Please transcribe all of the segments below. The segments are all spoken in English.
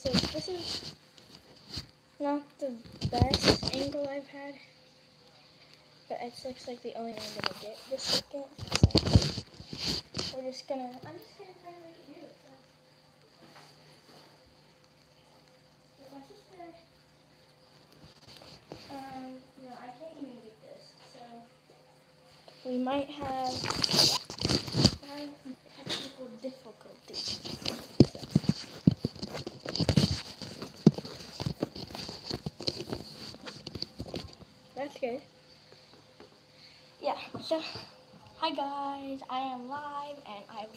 So this is not the best angle I've had, but it looks like the only one I'm gonna get this second. So I'm just gonna try to make it do it. So my sister, no, I can't even get this. So we might have technical difficulties. That's good. Yeah, so hi guys, I am live and I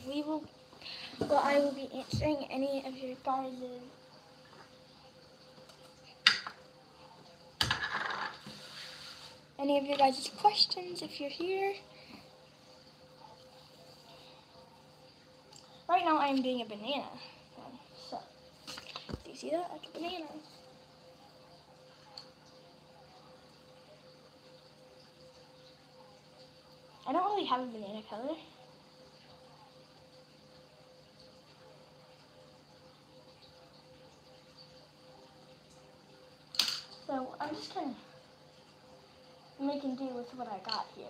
will be answering any of your guys' questions if you're here. Right now I am doing a banana. So, do you see that? That's a banana. I don't really have a banana color. So I'm just kind of making do with what I got here.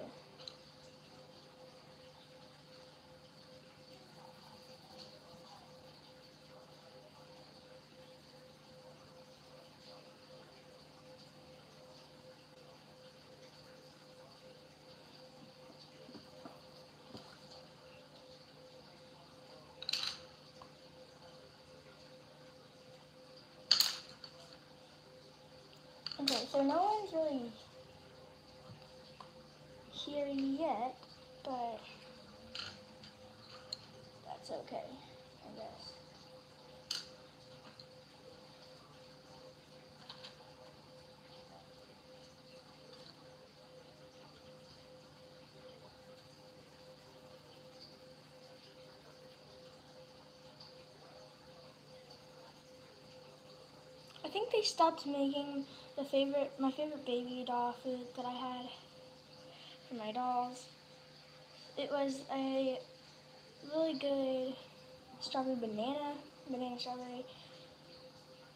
Okay, so no one's really here yet, but that's okay, I guess. I think they stopped making my favorite baby doll food that I had for my dolls. It was a really good banana strawberry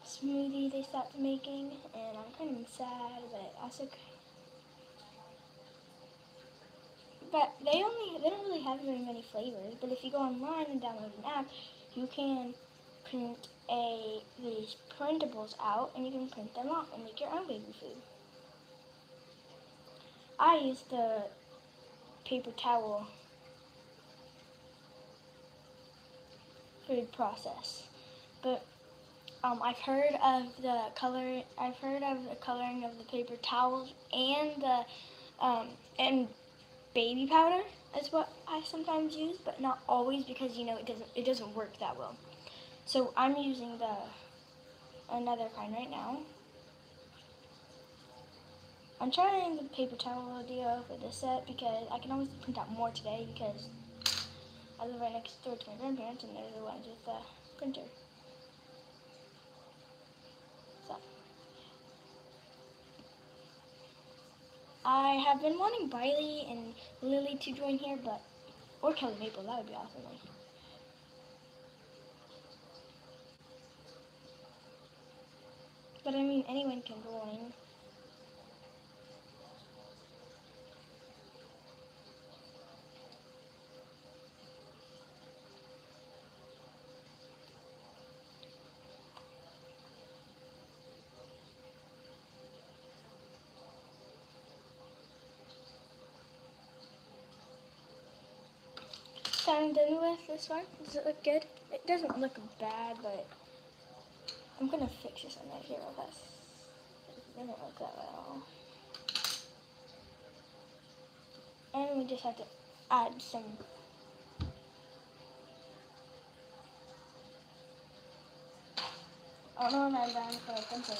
smoothie they stopped making, and I'm kind of sad, but also, but they don't really have very many flavors. But if you go online and download an app, you can print these printables out, and you can print them off and make your own baby food. I use the paper towel food process, but I've heard of the coloring of the paper towels and the and baby powder is what I sometimes use, but not always, because it doesn't work that well. So I'm using another kind right now. I'm trying the paper towel deal for this set because I can always print out more today, because I live right next door to my grandparents and they're the ones with the printer. So I have been wanting Brylee and Lily to join here, or Kelly Maple, that would be awesome. But I mean, anyone can join. So I'm done with this one. Does it look good? It doesn't look bad, but I'm gonna fix this one right here real fast. It doesn't look that well. And we just have to add some. I don't know what I'm done for a pencil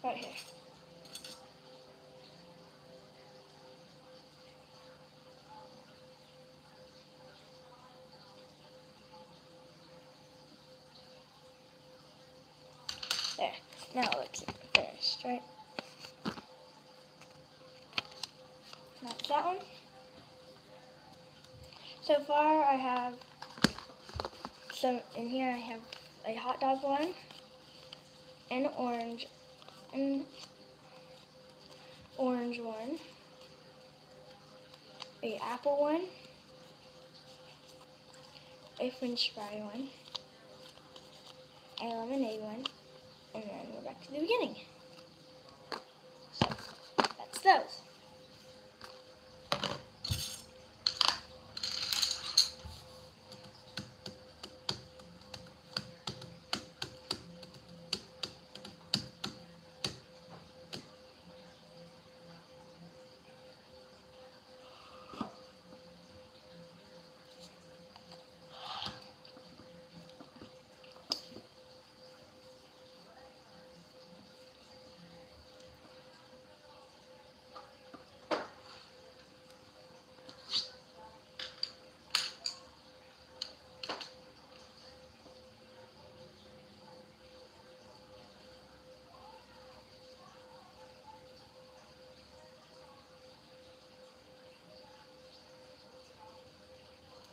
right here. There. Now it looks finished, right? That's that one. So far I have some in here. I have a hot dog one, an orange one, a apple one, a French fry one, a lemonade one, and then we're back to the beginning. So that's those.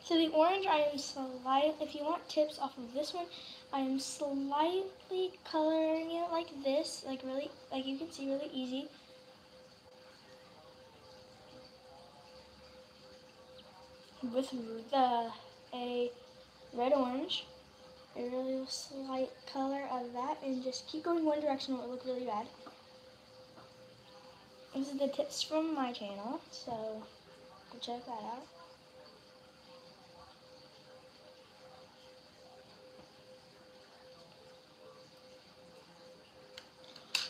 So the orange, I am if you want tips off of this one, I am slightly coloring it like this, like you can see, really easy. With a red orange, a really slight color of that, and just keep going one direction or it will look really bad. This is the tips from my channel, so go check that out.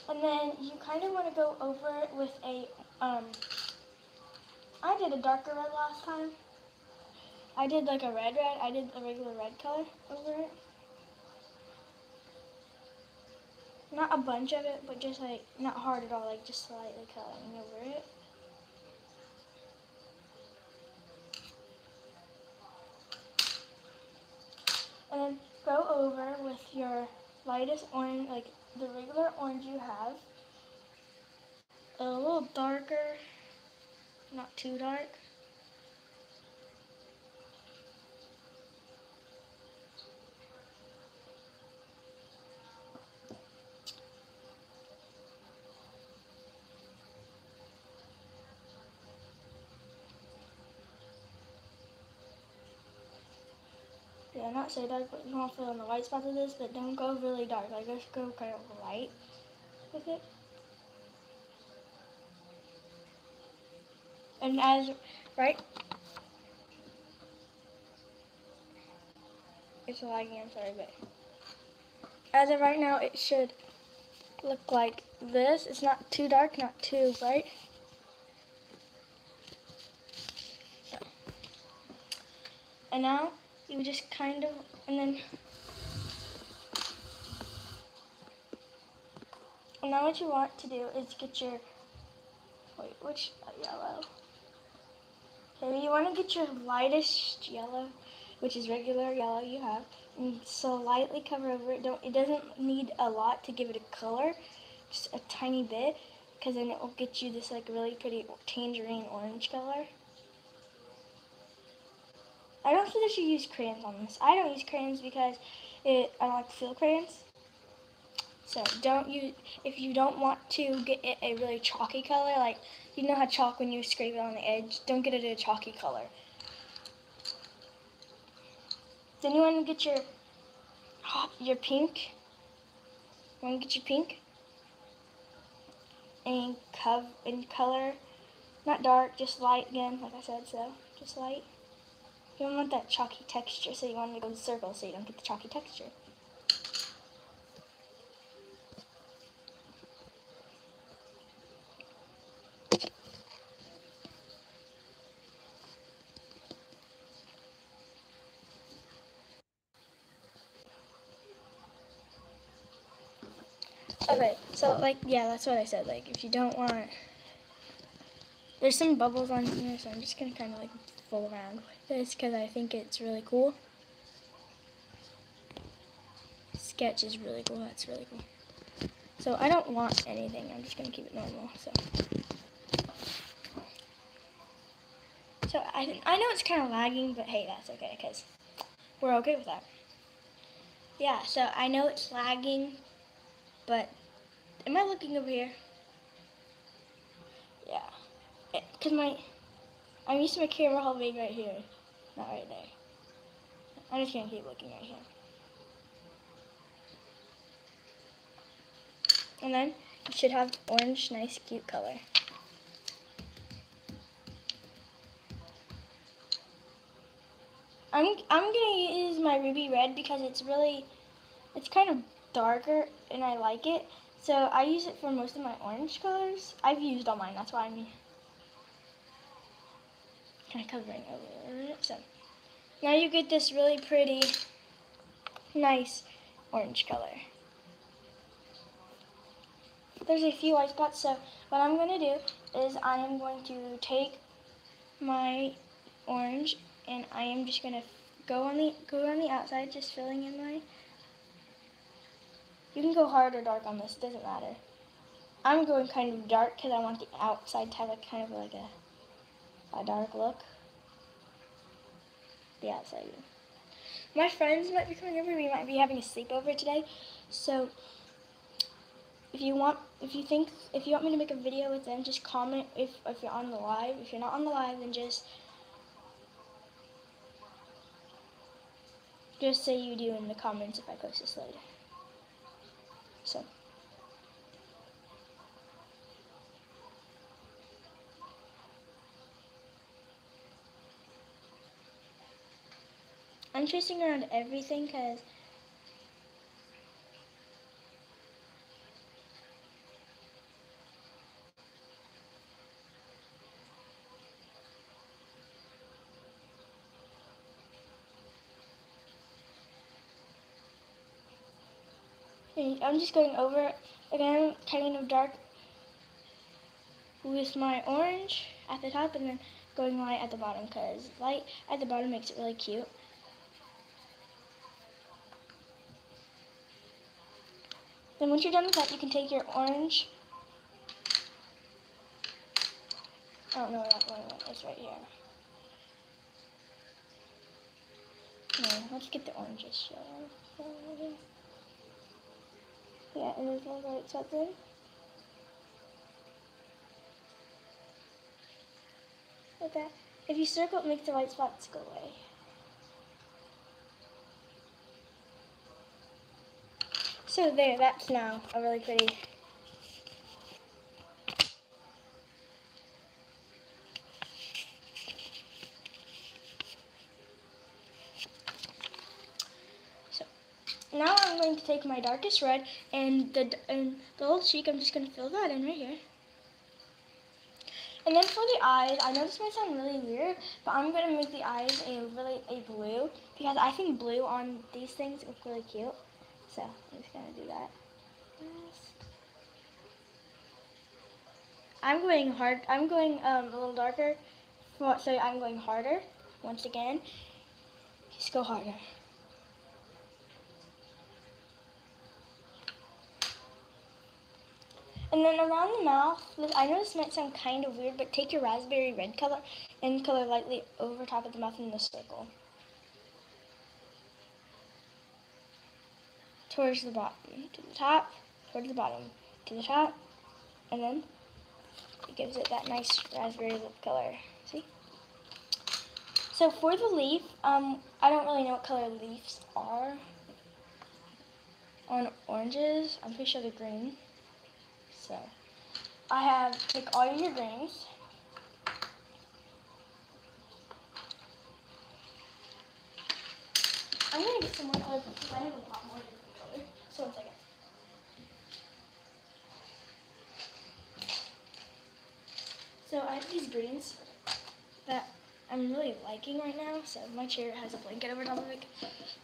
And then you kind of want to go over it with a, I did a darker red last time. I did like a red, I did a regular red color over it. Not a bunch of it, but just like, not hard at all, like just slightly coloring over it. And then go over with your lightest orange, like the regular orange you have. A little darker, not too dark. Yeah, not so dark, but you want to fill in the white spots of this, but don't go really dark. Like, just go kind of light with it. And right? It's lagging, I'm sorry, but as of right now, it should look like this. It's not too dark, not too bright. And now, you just kind of, and now what you want to do is get your, which yellow? Okay, you want to get your lightest yellow, which is regular yellow you have, and slightly cover over it. It doesn't need a lot to give it a color, just a tiny bit, because then it will get you this like really pretty tangerine orange color. I don't think that you use crayons on this. I don't use crayons because I don't like to feel crayons. So if you don't want to get it a really chalky color, like you know how chalk when you scrape it on the edge, don't get it a chalky color. Then you want to get your pink. You want to get your pink and color, not dark, just light again, like I said, so just light. You don't want that chalky texture, so you want to go in circles so you don't get the chalky texture. Okay, so like, yeah, that's what I said. Like, if you don't want, there's some bubbles on here, so I'm just gonna kind of like fool around with this because I think it's really cool. Sketch is really cool. That's really cool. So I don't want anything. I'm just gonna keep it normal. So I know it's kind of lagging, but hey, that's okay because we're okay with that. Yeah, so I know it's lagging, but am I looking over here? Yeah, because I'm used to my camera holding right here, not right there. I'm just gonna keep looking right here. And then you should have orange, nice, cute color. I'm gonna use my ruby red because it's kind of darker and I like it. So I use it for most of my orange colors. I've used all mine, that's why I'm kind of covering over it. So now you get this really pretty, nice orange color. There's a few white spots, so what I'm going to do is I am going to take my orange and I am just going to go on the outside, just filling in my. You can go hard or dark on this, it doesn't matter. I'm going kind of dark because I want the outside to have kind of like a dark look. The outside. My friends might be coming over. We might be having a sleepover today, so if you want me to make a video with them, just comment if you're on the live. If you're not on the live, then just say you do in the comments if I post this later. So. I'm tracing around everything because I'm just going over again, kind of dark with my orange at the top and then going light at the bottom because light at the bottom makes it really cute. Then once you're done with that, you can take your orange. I don't know where that one went. It's right here. No, let's get the oranges. Yeah, and there's one white spots in. Like that. If you circle, it makes the white spots go away. So there, that's now a really pretty. So now I'm going to take my darkest red and the little cheek. I'm just going to fill that in right here. And then for the eyes, I know this might sound really weird, but I'm going to make the eyes a blue because I think blue on these things look really cute. So I'm just going to do that. I'm going hard. I'm going a little darker, so I'm going harder. Once again, just go harder. And then around the mouth, I know this might sound kind of weird, but take your raspberry red color and color lightly over top of the mouth in the circle. Towards the bottom, to the top, towards the bottom, to the top, and then it gives it that nice raspberry lip color. See? So for the leaf, I don't really know what color leaves are on oranges. I'm pretty sure they're green. So I have, take all your greens. I'm going to get some more color because I have a lot more different color. So 1 second. So I have these greens that I'm really liking right now. So my chair has a blanket over top of it.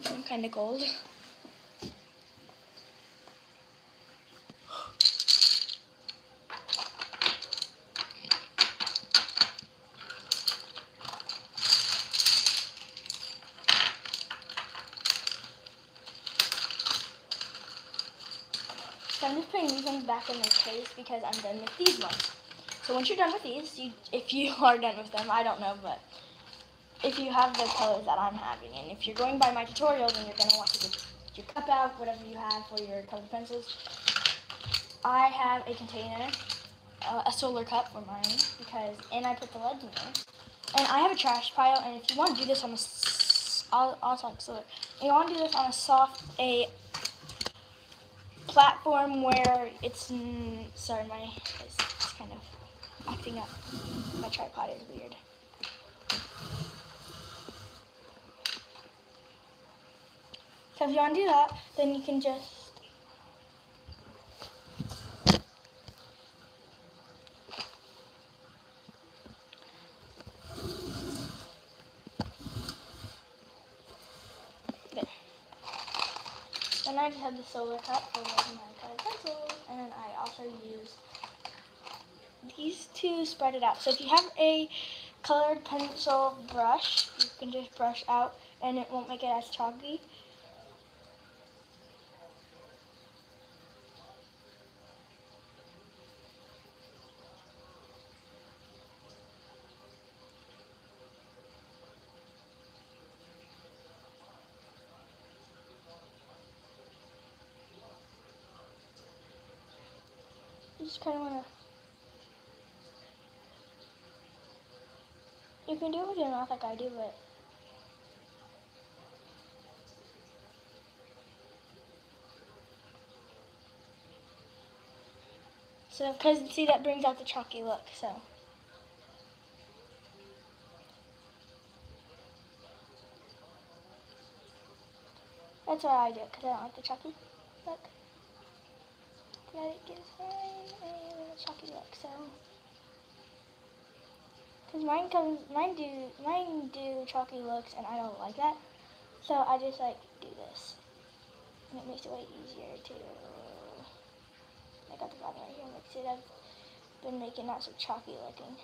So I'm kind of cold. So I'm just putting these ones back in their case because I'm done with these ones. So once you're done with these, if you are done with them, I don't know, but if you have the colors that I'm having, and if you're going by my tutorial, then you're going to want to your cup out, whatever you have for your colored pencils. I have a container, a solar cup for mine, and I put the leads in there. And I have a trash pile, and if you want to do this on I'll talk slower. If you want to do this on a platform where it's, sorry, it's kind of acting up. My tripod is weird. So if you want to do that, then you can just there. Then I just have the solar cup for my colored pencils, and then I also use these two spread it out. So if you have a colored pencil brush, you can just brush out, and it won't make it as chalky. You just kind of want to, you can do it with your mouth like I do, but so, because see, that brings out the chalky look, so. That's why I do it, because I don't like the chalky look. That it gives a little chalky look, so. Because mine do chalky looks, and I don't like that. So I just like do this. And it makes it way easier to, I got the bottom right here, makes it, I've been making not so chalky looking.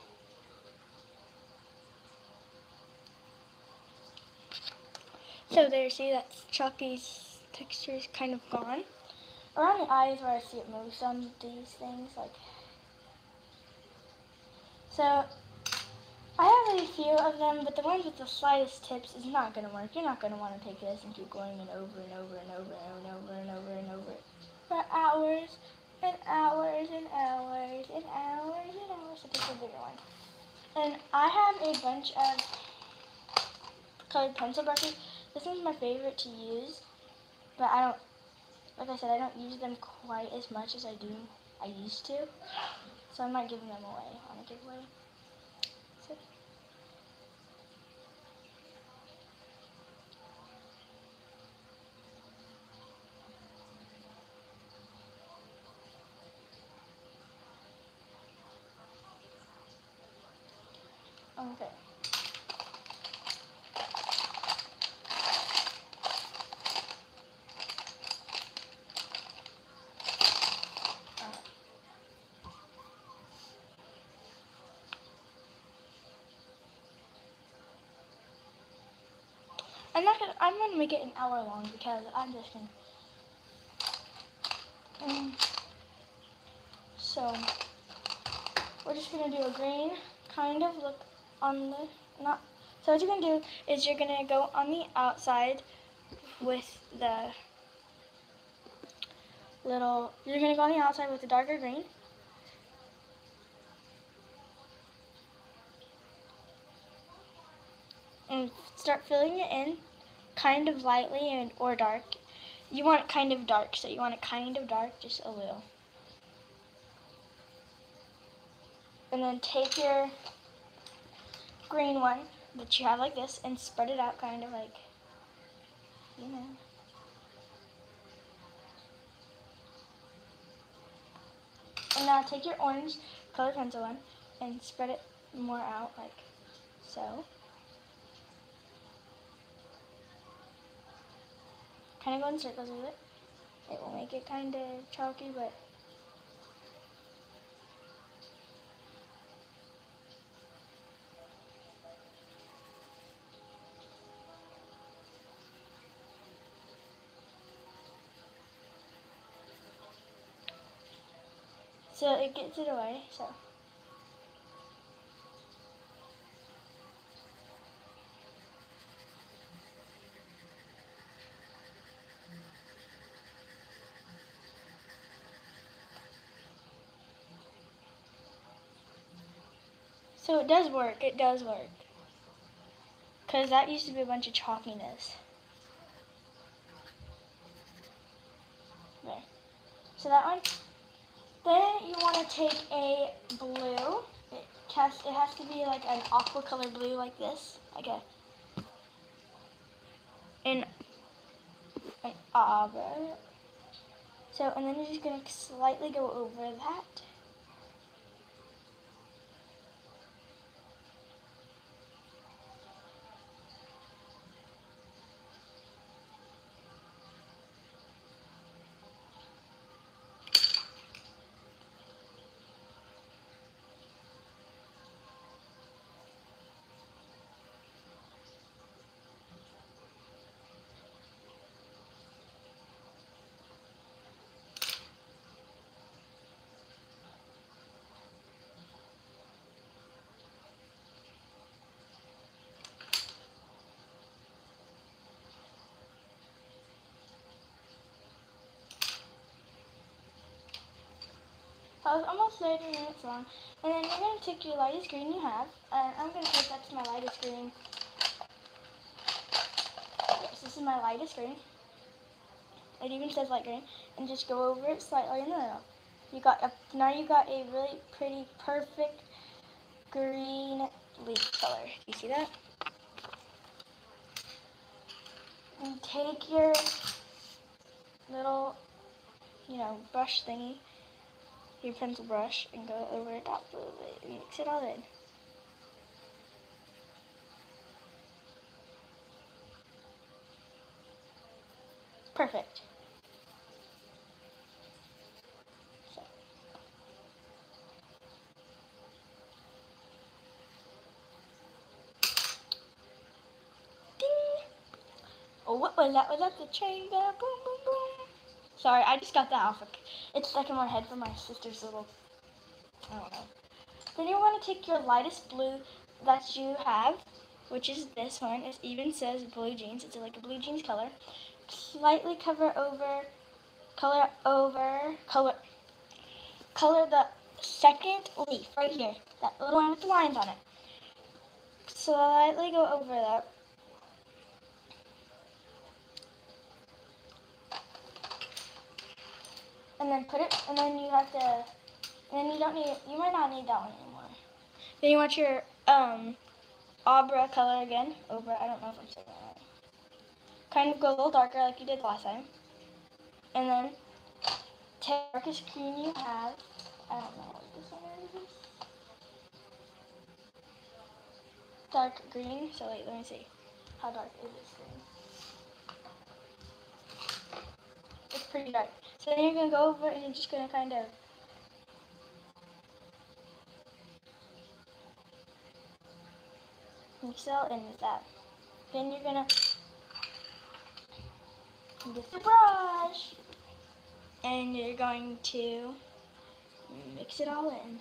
So there, see that chalky texture is kind of gone. Around the eyes where I see it most on these things, like. So I have a few of them, but the ones with the slightest tips is not going to work. You're not going to want to take this and keep going and over and over and over and over and over and over for hours and hours and hours and hours and hours. So take a bigger one. And I have a bunch of colored pencil brushes. This one's my favorite to use, but I don't, like I said, I don't use them quite as much as I used to. So I'm not giving them away on a giveaway. So. Okay. I'm gonna make it an hour long because I'm just gonna. So we're just gonna do a green kind of look on the not. So what you're gonna do is you're gonna go on the outside with the little. You're gonna go on the outside with the darker green. And start filling it in, kind of lightly or dark. You want it kind of dark, so you want it kind of dark, just a little. And then take your green one that you have like this and spread it out kind of like, you know. And now take your orange colored pencil one and spread it more out like so. Kind of go in circles with it. It will make it kind of chalky, but so it gets it away, so. So it does work. It does work. Because that used to be a bunch of chalkiness. There. So that one. Then you want to take a blue. It has to be like an aqua color blue like this. Like an auburn. So, and then you're just going to slightly go over that. I was almost 30 minutes long. And then you're going to take your lightest green you have. And I'm going to take that's my lightest green. Yes, this is my lightest green. It even says light green. And just go over it slightly in the middle. Now you got a really pretty, perfect green leaf color. You see that? And take your little, brush thingy, your pencil brush, and go over the top of it and mix it all in. Perfect. So. Ding! Oh, what was that? Was that the train bell? Boom, boom, boom. Sorry, I just got that off. It's stuck in my head from my sister's little, I don't know. Then you want to take your lightest blue that you have, which is this one. It even says blue jeans. It's like a blue jeans color. Slightly color the second leaf right here. That little one with the lines on it. Slightly go over that. And then put it, and then you have to, and then you might not need that one anymore. Then you want your Abra color again, over, I don't know if I'm saying that right. Kind of go a little darker like you did last time. And then take the darkest green you have. I don't know what this one is. Dark green, so wait, let me see. How dark is this green? It's pretty dark. So then you're going to go over it and you're just going to kind of mix it all in with that. Then you're going to get the brush and you're going to mix it all in.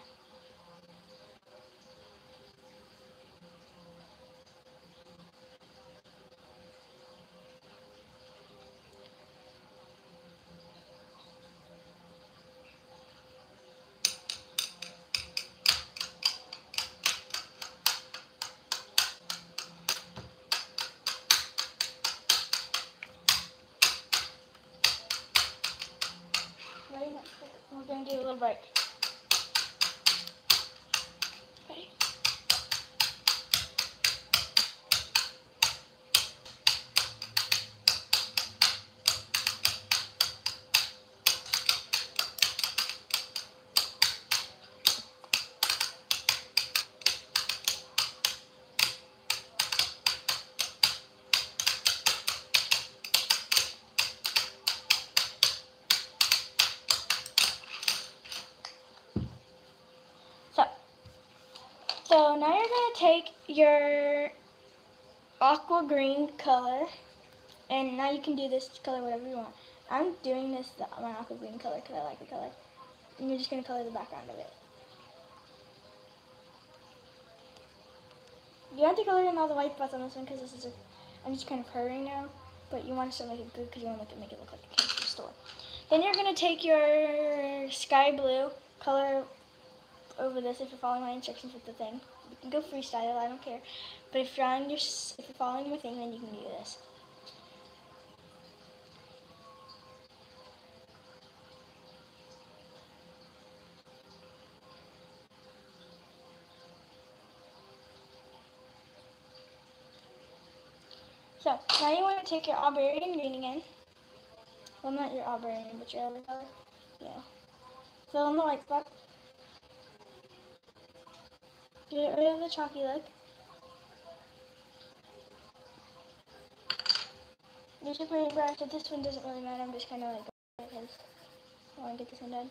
Ready? We're going to do a little break. Ready? So now you're going to take your aqua green color, and now you can do this color whatever you want. I'm doing this, my aqua green color, because I like the color. And you're just going to color the background of it. You have to color in all the white spots on this one, because I'm just kind of hurrying now. But you want to still make it good, because you want to make it look like it came from the store. Then you're going to take your sky blue color over this, if you're following my instructions with the thing, the can go freestyle, I don't care. But if you're following my thing, then you can do this. So now you want to take your Auburn green again. Well, not your Auburn, but your other color. Yeah. Fill in the white spot. Get rid of the chalky look. Use your paintbrush, but this one doesn't really matter. I'm just kind of like because I want to get this one done.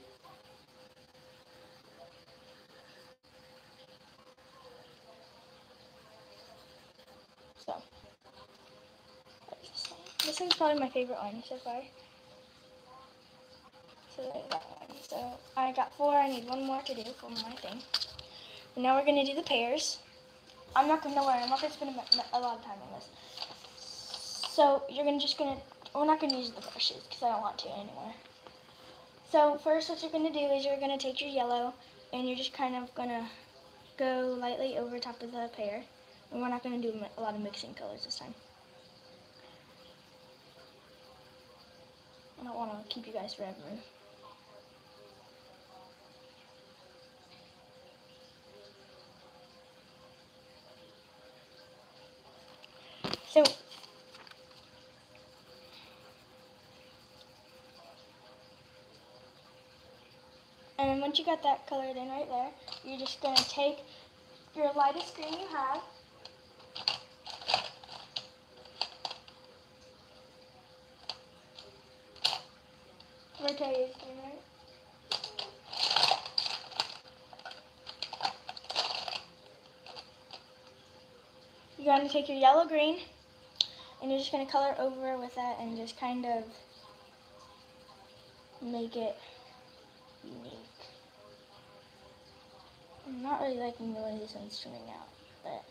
So, this one's probably my favorite one so far. So there's that one. So I got 4. I need 1 more to do for my thing. And now we're gonna do the pears. I'm not gonna spend a lot of time on this. So we're not gonna use the brushes because I don't want to anymore. So first, what you're gonna do is you're gonna take your yellow and you're just kind of gonna go lightly over top of the pear. And we're not gonna do a lot of mixing colors this time. I don't want to keep you guys forever. So, and once you got that colored in right there, you're just going to take your lightest green you have, Vertai's green, right? You're going to take your yellow green, and you're just going to color over with that and just kind of make it unique. I'm not really liking the way this one's turning out, but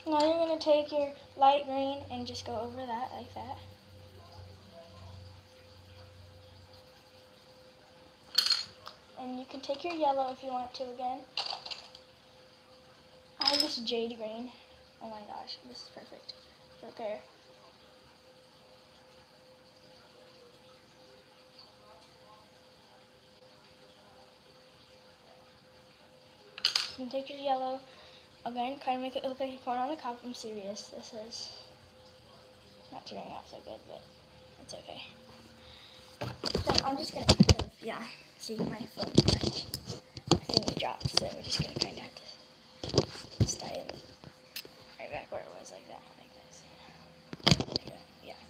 now you're going to take your light green and just go over that like that. And you can take your yellow if you want to again. I have this jade green. Oh my gosh, this is perfect for a pear. You can take your yellow again, kind of make it look like a corn on the cob. I'm serious. This is not turning out so good, but it's okay. So I'm just gonna kind of, see my phone, my thing dropped, so we're just gonna kind of have to style it right back where it was, like that,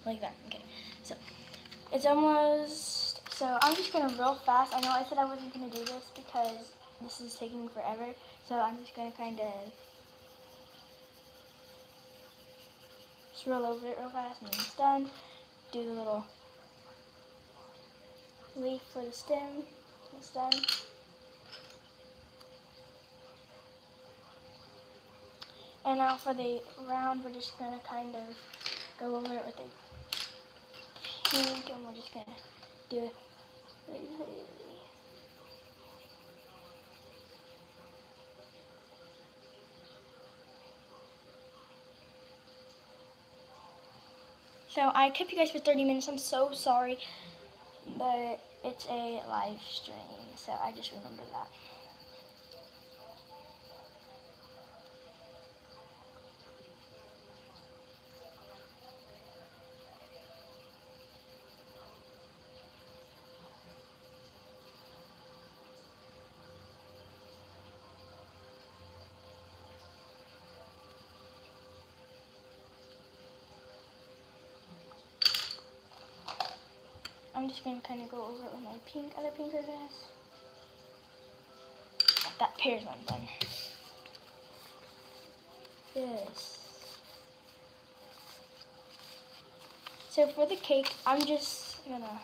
like that. Okay, so it's almost, so I'm just gonna real fast. I know I said I wasn't gonna do this because this is taking forever, so I'm just gonna kind of swirl over it real fast and then it's done. Do the little leaf for the stem. It's done. And now for the round, we're just going to kind of go over it with a pink, and we're just going to do it. So I kept you guys for 30 minutes. I'm so sorry, but it's a live stream, so I just remembered that. I'm just going to kind of go over it with my other pink glass. That pear's one done. Yes. So for the cake, I'm just going to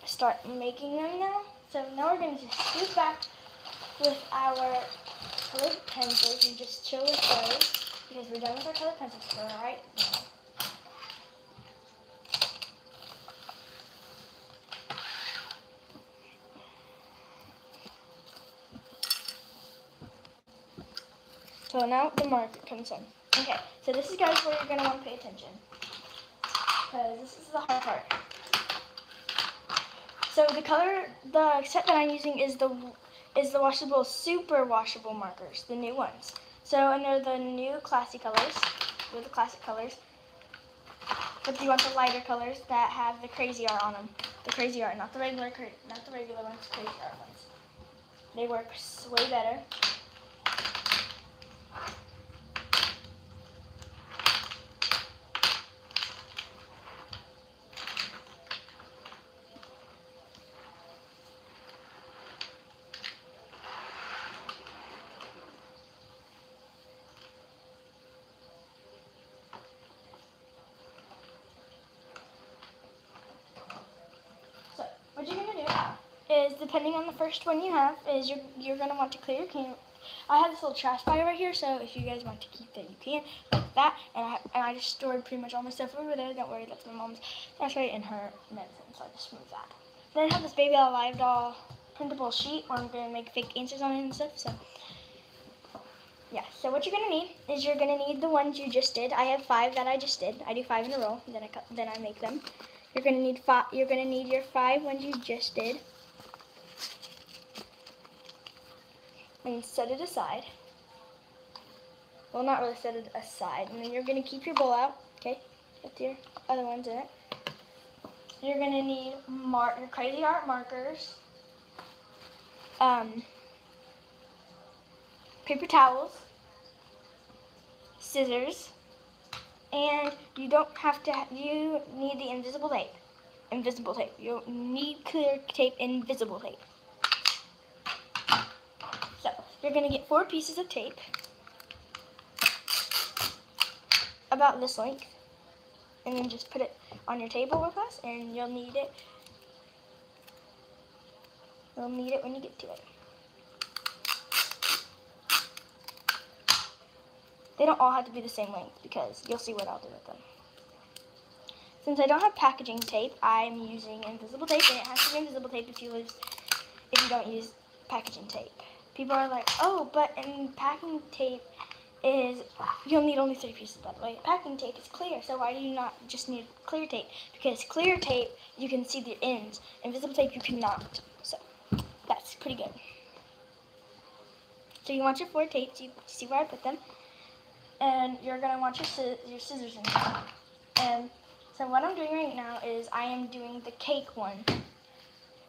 start making them now. So now we're going to just scoop back with our colored pencils, you just chill with those because we're done with our colored pencils for right now. So now the marker comes in. Okay, so this is guys where you're gonna want to pay attention because this is the hard part. So the set that I'm using is the washable, super washable markers, the new ones. So, and they're the new classy colors. They're the classic colors. But you want the lighter colors that have the crazy art on them. The crazy art, not the regular ones, crazy art ones. They work way better. What you're going to do is, depending on the first one you have, is you're going to want to clear your can. I have this little trash pile right here, so if you guys want to keep that, you can, like that. And I just stored pretty much all my stuff over there. Don't worry, that's my mom's trash right in her medicine, so I just moved that. Then I have this Baby Alive doll printable sheet where I'm going to make fake answers on it and stuff, so yeah. So what you're going to need is you're going to need the ones you just did. I have 5 that I just did. I do 5 in a row, then I make them. You're gonna need 5. You're gonna need your 5 ones you just did, and set it aside. Well, not really set it aside. And then you're gonna keep your bowl out. Okay, with your other ones in it. You're gonna need your crazy art markers, paper towels, scissors. And you don't have to, you need the invisible tape. Invisible tape. You need clear tape, invisible tape. So, you're going to get 4 pieces of tape. About this length. And then just put it on your table with us, and you'll need it. You'll need it when you get to it. They don't all have to be the same length because you'll see what I'll do with them. Since I don't have packaging tape, I'm using invisible tape, and it has to be invisible tape if you don't use packaging tape. People are like, oh, but in packing tape you'll need only 3 pieces, by the way. Packing tape is clear, so why do you not just need clear tape? Because clear tape, you can see the ends. Invisible tape, you cannot. So, that's pretty good. So you want your 4 tapes, you see where I put them. And you're going to want your scissors in here. And so what I'm doing right now is I am doing the cake one.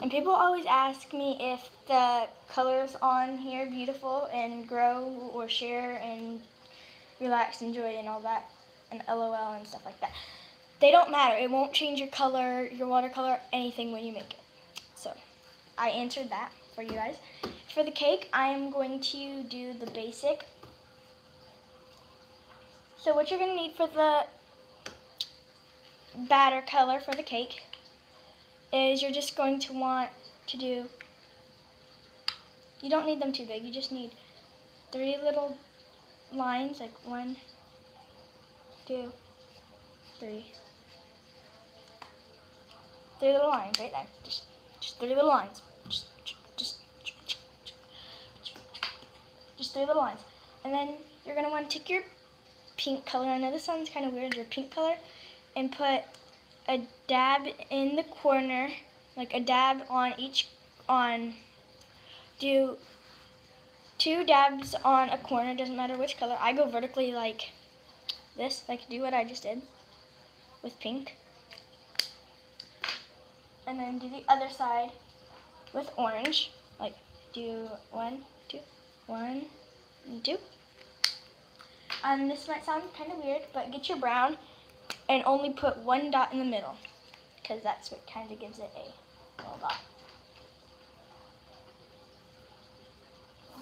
And people always ask me if the colors on here are beautiful and grow or share and relax, enjoy, and all that, and LOL and stuff like that. They don't matter. It won't change your color, your watercolor, anything when you make it. So I answered that for you guys. For the cake, I am going to do the basic. So what you're going to need for the batter color for the cake is you're just going to want to do, you don't need them too big, you just need 3 little lines, like 1, 2, 3. 3 little lines right there, just 3 little lines, just 3 little lines. And then you're going to want to take your pink color, I know this sounds kind of weird, your pink color, and put a dab in the corner, like a dab do 2 dabs on a corner, doesn't matter which color. I go vertically like this, like do what I just did with pink. And then do the other side with orange, like do 1, 2, 1, and 2. And this might sound kind of weird, but get your brown and only put 1 dot in the middle, because that's what kind of gives it a little dot.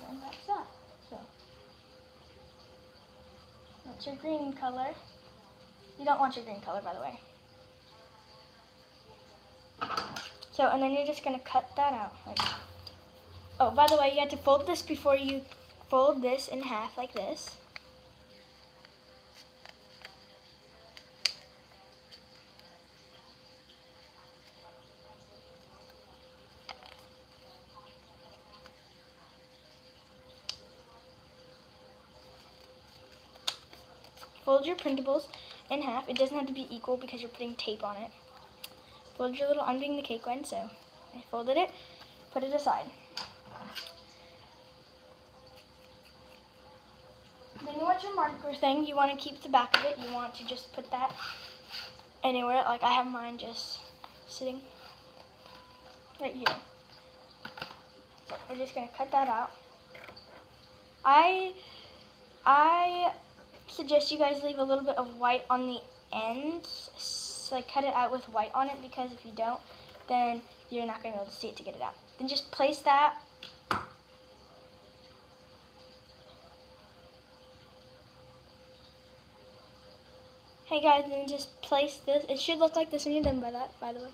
And that's that. So that's your green color. You don't want your green color, by the way. So, and then you're just going to cut that out. Like, oh, by the way, you have to fold this before you fold this in half like this. Fold your printables in half. It doesn't have to be equal because you're putting tape on it. Fold your little, I'm doing the cake one, so I folded it, put it aside. Then you want your marker thing, you want to keep the back of it, you want to just put that anywhere, like I have mine just sitting right here. So we're just going to cut that out. I suggest you guys leave a little bit of white on the ends, so like cut it out with white on it, because if you don't, then you're not going to be able to see it to get it out. Then just place that. Hey guys, then just place this. It should look like this when you're done by that, by the way.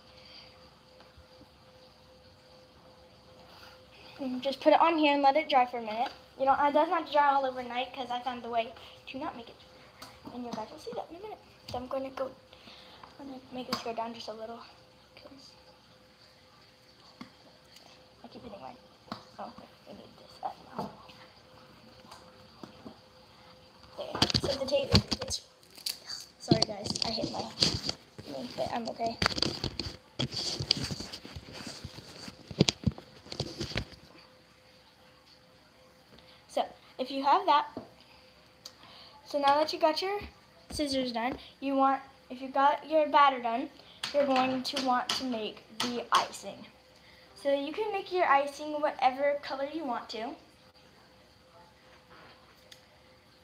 And just put it on here and let it dry for a minute. You don't, it doesn't have to dry all overnight, because I found the way to not make it. And you guys will see that in a minute. So I'm going to make this go down just a little, because I keep hitting mine. Oh, I need this up now. There. So the tape, it's, sorry guys, I hit my knee, but I'm okay. So, if you have that, so now that you got your scissors done, you want, if you got your batter done, you're going to want to make the icing. So you can make your icing whatever color you want to,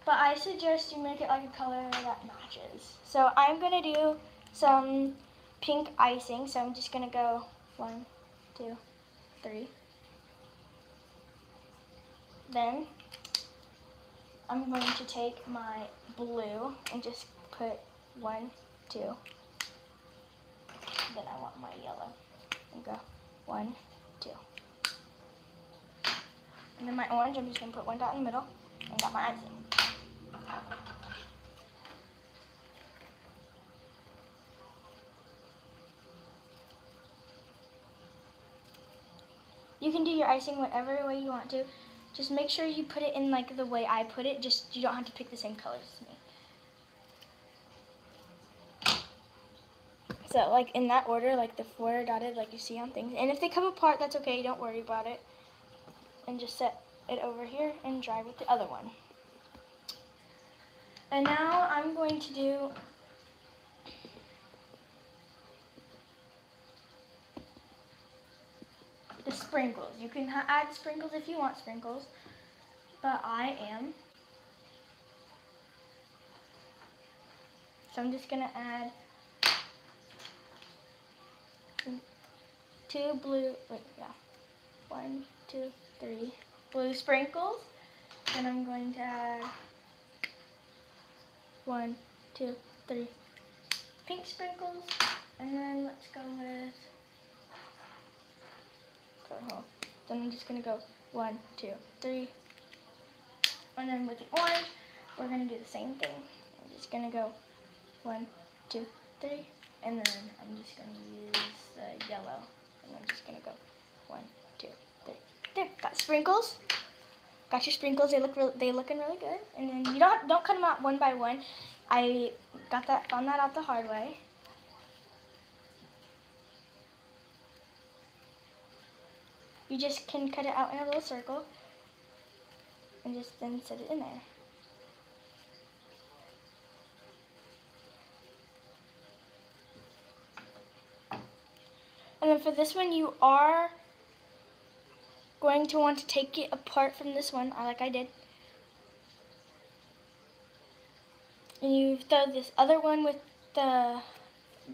but I suggest you make it like a color that matches. So I'm going to do some pink icing, so I'm just going to go 1, 2, 3. Then I'm going to take my blue and just put 1, 2. Then I want my yellow and go 1, 2. And then my orange, I'm just going to put 1 dot in the middle and got my icing. You can do your icing whatever way you want to. Just make sure you put it in like the way I put it. Just you don't have to pick the same colors as me. So like in that order, like the 4 dotted like you see on things. And if they come apart, that's okay. Don't worry about it. And just set it over here and dry with the other one. And now I'm going to do the sprinkles. You can add sprinkles if you want sprinkles, but I am. So I'm just gonna add 2 blue, 1, 2, 3 blue sprinkles. And I'm going to add 1, 2, 3 pink sprinkles. And then let's go with, then I'm just gonna go 1, 2, 3. And then with the orange, we're gonna do the same thing. I'm just gonna go 1, 2, 3. And then I'm just gonna use the yellow. And I'm just gonna go 1, 2, 3. There, got sprinkles. Got your sprinkles. They looking really good. And then you don't cut them out one by one. I found that out the hard way. You just can cut it out in a little circle and just then set it in there. And then for this one, you are going to want to take it apart from this one, like I did. And you throw this other one with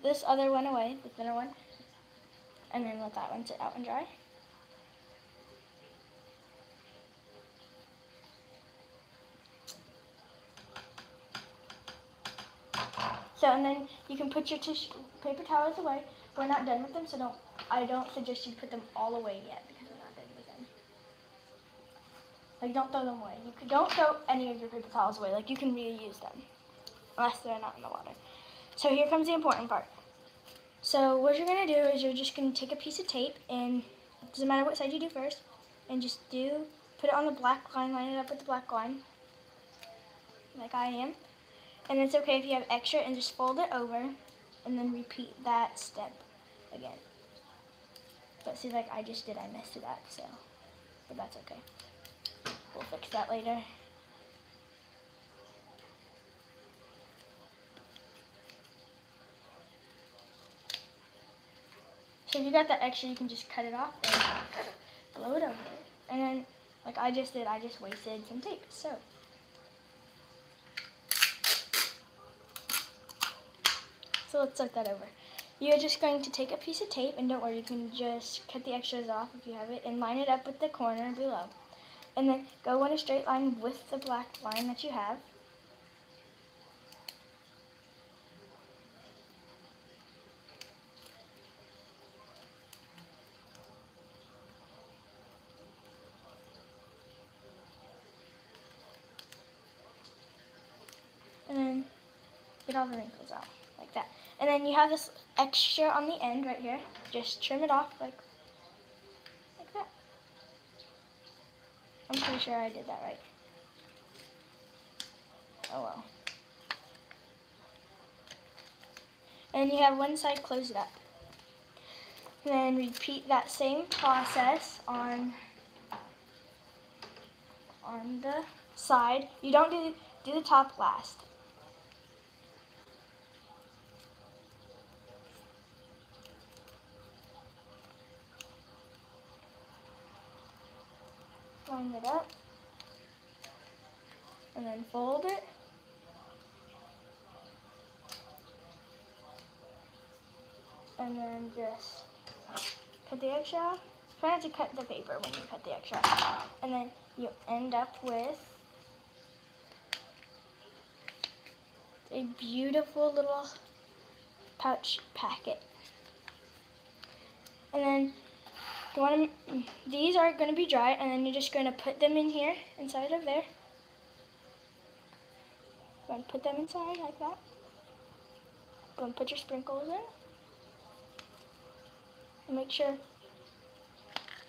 this other one away, the thinner one, and then let that one sit out and dry. So, and then you can put your paper towels away. We're not done with them, so I don't suggest you put them all away yet because we're not done with them. Like, don't throw them away. Don't throw any of your paper towels away. Like, you can reuse them, unless they're not in the water. So here comes the important part. So what you're gonna do is you're just gonna take a piece of tape, and it doesn't matter what side you do first, and just put it on the black line, line it up with the black line, like I am. And it's okay if you have extra, and just fold it over, and then repeat that step again. But see, like I just did, I messed it up, so, but that's okay. We'll fix that later. So if you got that extra, you can just cut it off and blow it over. And then, like I just did, I just wasted some tape, so. So let's start that over. You're just going to take a piece of tape, and don't worry, you can just cut the extras off if you have it, and line it up with the corner below. And then go in a straight line with the black line that you have. And then get all the wrinkles out, like that. And then you have this extra on the end right here. Just trim it off like that. I'm pretty sure I did that right. Oh well. And you have one side closed up. And then repeat that same process on the side. You don't do the top last. Line it up, and then fold it, and then just cut the extra off. Try not to cut the paper when you cut the extra off. And then you end up with a beautiful little pouch packet. And then these are going to be dry, and then you're just going to put them in here, inside of there. Go and put them inside like that. Go and put your sprinkles in. And make sure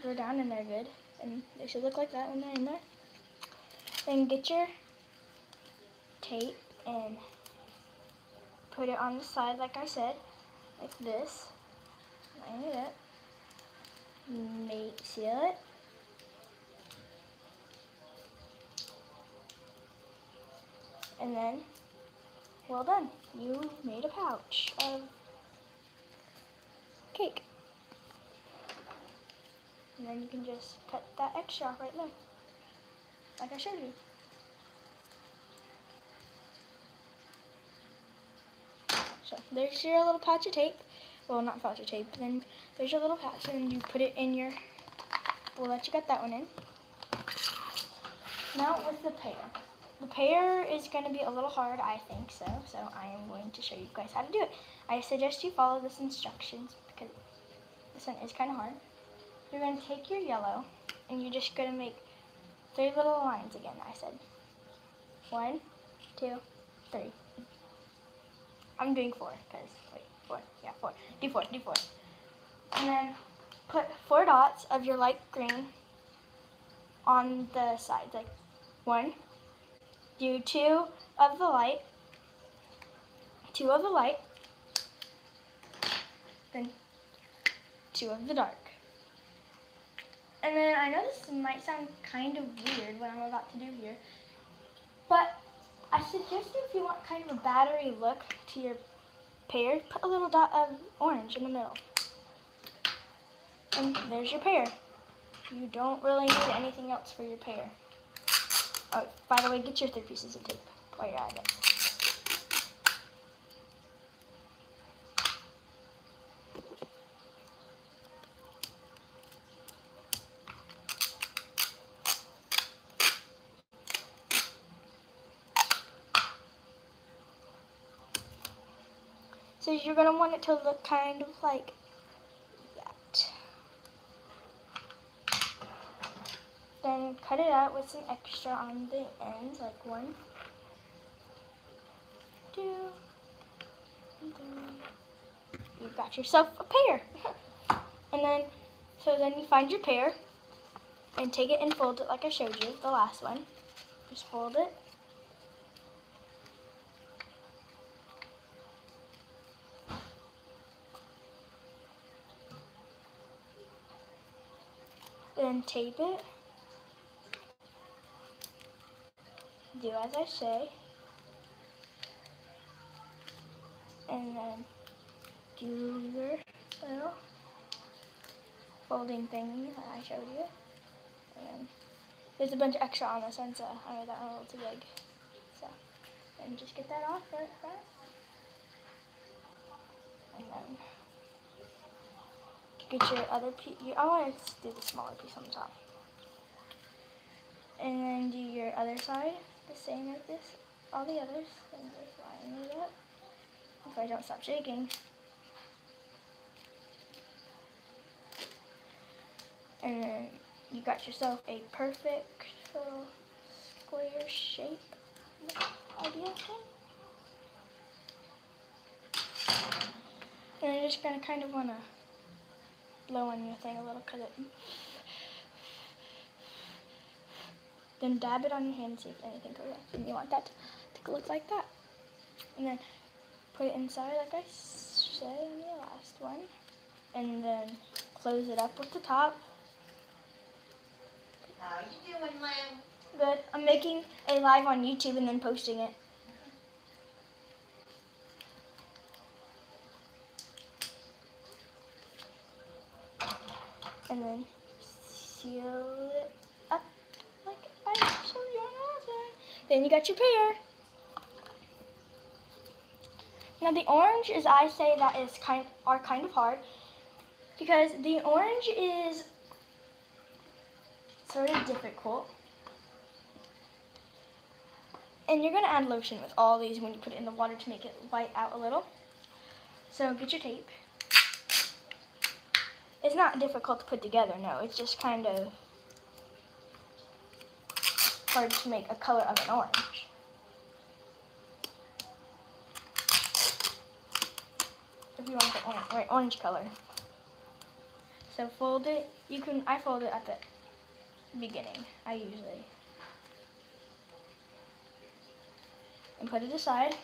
they're down and they're good. And they should look like that when they're in there. Then get your tape and put it on the side like I said, like this. Line it up. Seal it. And then, well done. You made a pouch of cake. And then you can just cut that extra off right there, like I showed you. So there's your little pouch of tape. Well, not pouch of tape. Then there's your little pouch, and you put it in your bowl that you got that one in. Now with the pear. The pear is going to be a little hard, I think so. So I am going to show you guys how to do it. I suggest you follow this instructions because this one is kind of hard. You're going to take your yellow, and you're just going to make 3 little lines again, I said. 1, 2, 3. I'm doing 4 because, wait, 4. Yeah, 4. Do 4, do 4. And then put 4 dots of your light green on the sides. Like 1, do 2 of the light, 2 of the light, then 2 of the dark. And then I know this might sound kind of weird what I'm about to do here, but I suggest if you want kind of a battery look to your pear, put a little dot of orange in the middle. And there's your pear. You don't really need anything else for your pear. Oh, by the way, get your 3 pieces of tape while you're at it. So you're going to want it to look kind of like that. Then cut it out with some extra on the ends, like 1, 2, and 3. You've got yourself a pear. And then, so then you find your pear and take it and fold it like I showed you, the last one. Just fold it. Then tape it. Do as I say. And then do your little folding thingy that I showed you. And there's a bunch of extra on this one, so I made that one a little too big. So, and just get that off right front. And then get your other piece. I want to do the smaller piece on the top. And then do your other side the same as this. All the others. And just line it up. If I don't stop shaking. And then you got yourself a perfect little square shape idea thing. And you're just going to kind of want to blow on your thing a little, because it... Then dab it on your hand and see if anything goes up. And you want that to look like that. And then put it inside like I said on the last one. And then close it up with the top. How you doing, Lamb? Good. I'm making a live on YouTube and then posting it. And then seal it up like I showed you on the last one. Then you got your pear. Now the orange is, I say that is kind of hard, because the orange is sort of difficult. And you're going to add lotion with all these when you put it in the water to make it white out a little. So get your tape. It's not difficult to put together, no. It's just kind of hard to make a color of an orange. If you want the orange color. So fold it. I fold it at the beginning. I usually. And put it aside.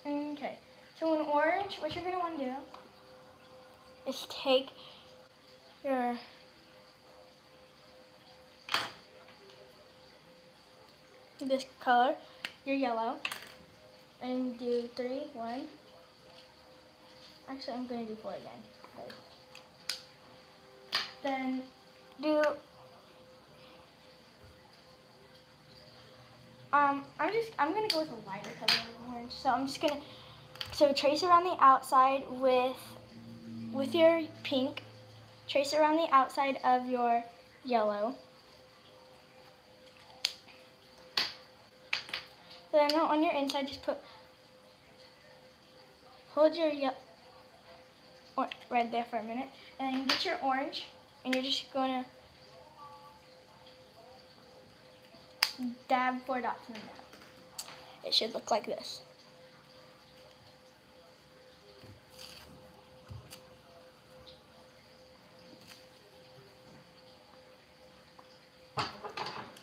Okay, so in orange, what you're going to want to do is take this color, your yellow, and do 3, 1. Actually, I'm going to do 4 again. Okay. Then do, I'm going to go with a lighter color of orange. So I'm just going to, trace around the outside with your pink. Trace around the outside of your yellow. Then on your inside, just hold your red there for a minute, and then get your orange, and you're just going to dab 4 dots in the middle. It should look like this.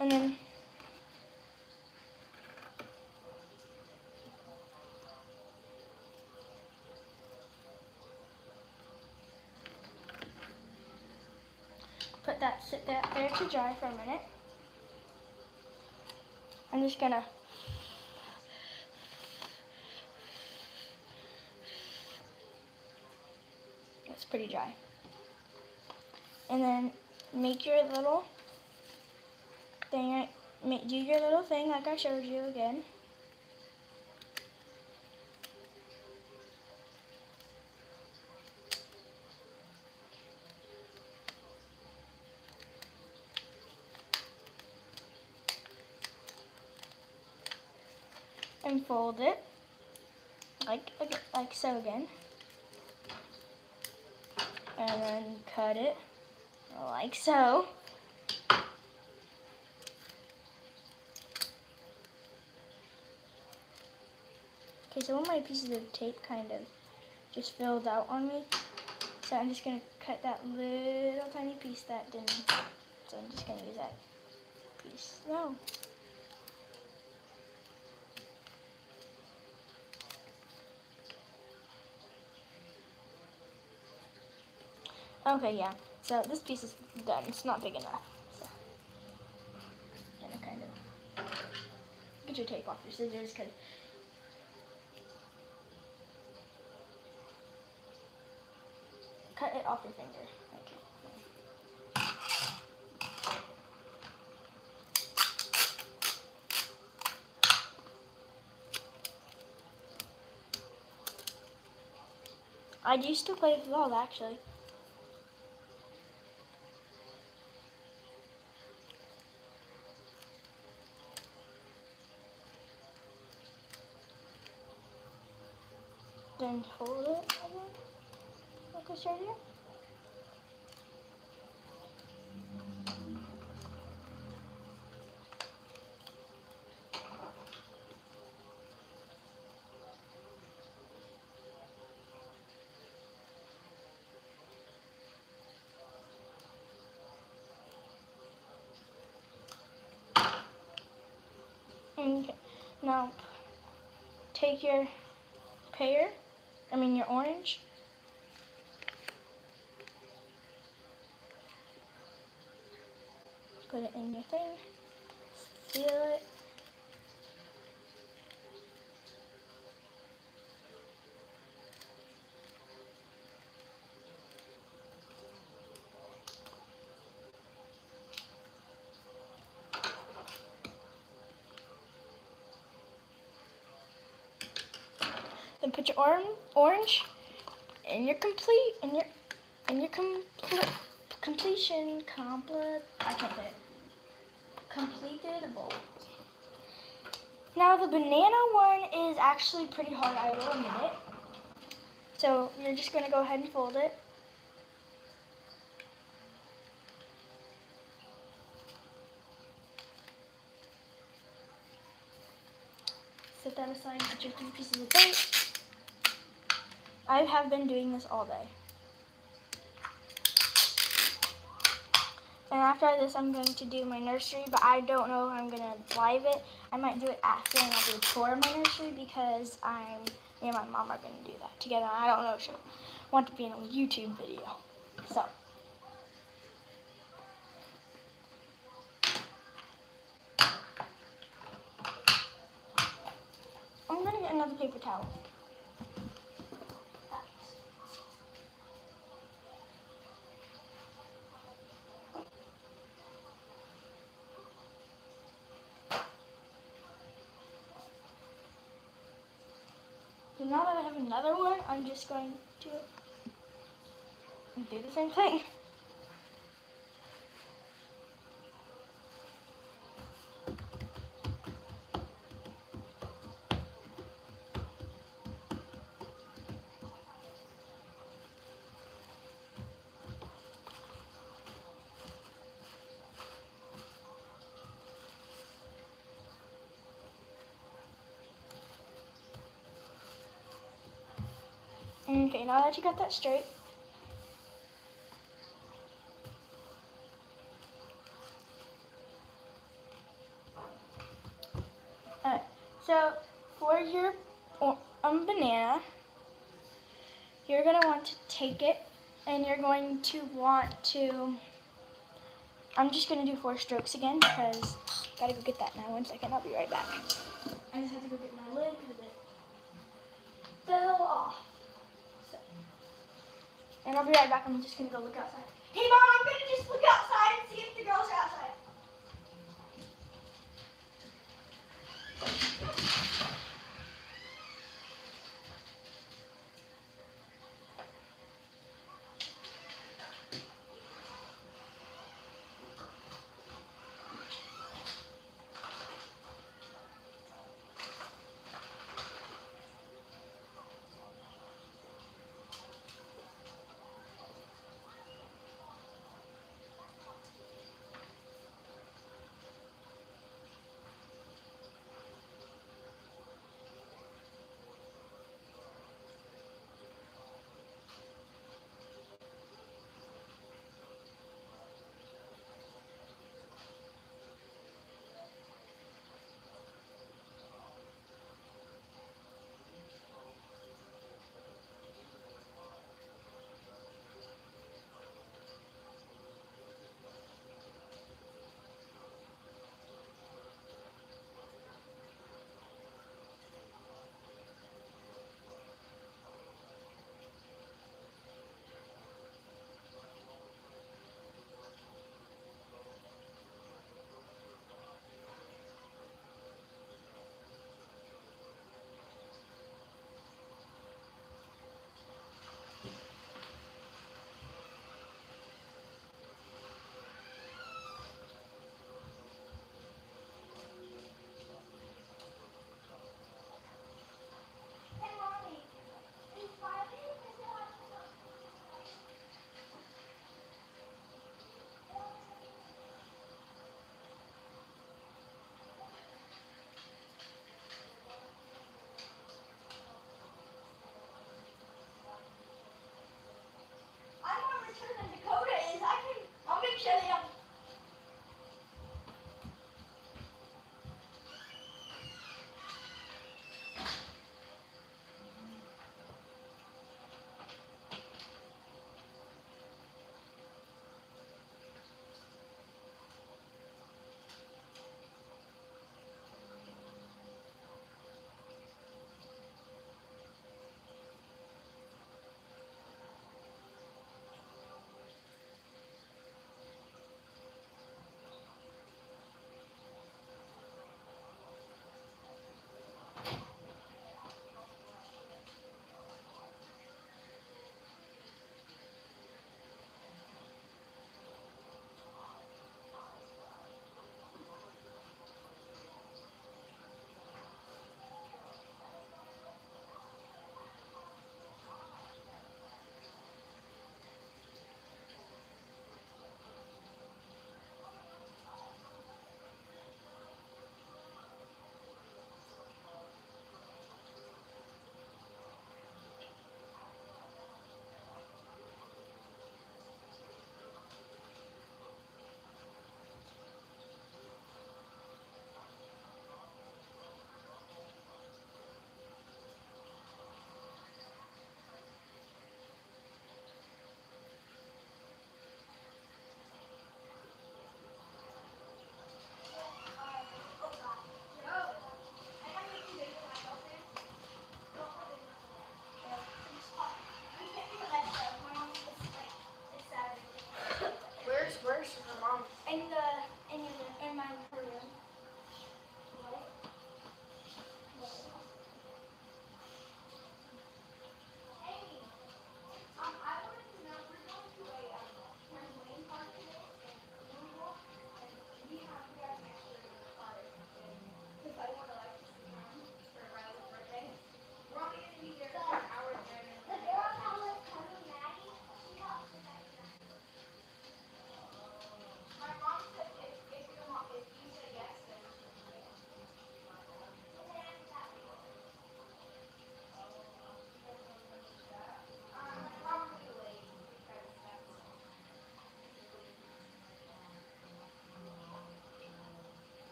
And then sit that there to dry for a minute. I'm just gonna it's pretty dry. And then make your little thing, do your little thing like I showed you again. And fold it like so again. And then cut it like so. Okay, so one of my pieces of tape kind of just filled out on me. So I'm just gonna cut that little tiny piece that didn't. So I'm just gonna use that piece. No. Okay, yeah. So this piece is done. It's not big enough. So I'm gonna kind of get your tape off your scissors, cause cut it off your finger. Okay. I used to play with dolls actually. Then fold it again, like I showed you. Okay. Now take your your orange. Put it in your thing. Seal it. Then put your orange in your completion I can't say it. Completed bowl. Now the banana one is actually pretty hard, I will admit it. So you're just gonna go ahead and fold it. Set that aside, put your 3 pieces of tape. I have been doing this all day. And after this, I'm going to do my nursery, but I don't know if I'm going to live it. I might do it after, and I'll do a tour of my nursery because me and my mom are going to do that together. I don't know if she'll want to be in a YouTube video. So. I'm going to get another paper towel. So now that I have another one, I'm just going to do the same thing. Okay, now that you got that straight, alright, so for your banana, you're going to want to take it and you're going to want to, I'm just going to do 4 strokes again because I gotta go get that now. 1 second, I'll be right back. I just have to go get my lid because it fell off. So, and I'll be right back. I'm just going to go look outside. Hey Mom, I'm going to just look outside and see if the girls are outside.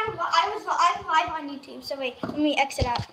I'm live on YouTube. So wait, let me exit out.